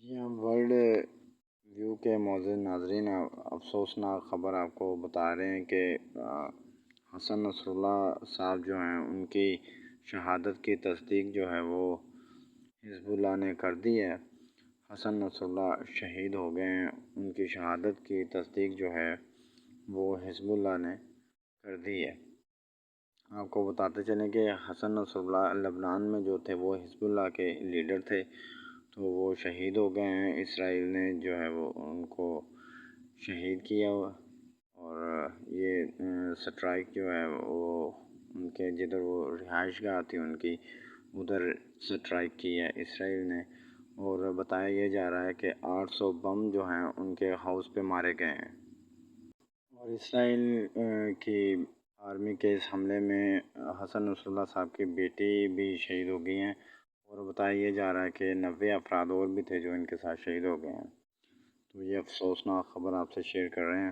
جی ہم world view کے معزز ناظرین، افسوسناک خبر آپ کو بتا رہے ہیں کہ حسن نصر اللہ صاحب جو ہیں ان کی شہادت کی تصدیق جو ہے وہ حزب اللہ نے کر دی ہے۔ حسن نصر اللہ شہید ہو گئے ہیں، ان کی شہادت کی تصدیق جو ہے وہ حزب اللہ نے کر دی ہے۔ آپ کو بتاتے چلیں کہ حسن نصر اللہ لبنان میں جو تھے وہ حزب اللہ کے لیڈر تھے، تو وہ شہید ہو گئے ہیں۔ اسرائیل نے جو ہے وہ ان کو شہید کیا ہوا، اور یہ سٹرائک جو ہے وہ ان کے جدھر وہ رہائش گاہ تھی ان کی، ادھر سٹرائک کی ہے اسرائیل نے، اور بتایا یہ جا رہا ہے کہ 800 بم جو ہیں ان کے ہاؤس پہ مارے گئے ہیں۔ اور اسرائیل کی آرمی کے اس حملے میں حسن نصر اللہ صاحب کی بیٹی بھی شہید ہو گئی ہیں، اور بتایا یہ جا رہا ہے کہ 90 افراد اور بھی تھے جو ان کے ساتھ شہید ہو گئے ہیں۔ تو یہ افسوسناک خبر آپ سے شیئر کر رہے ہیں۔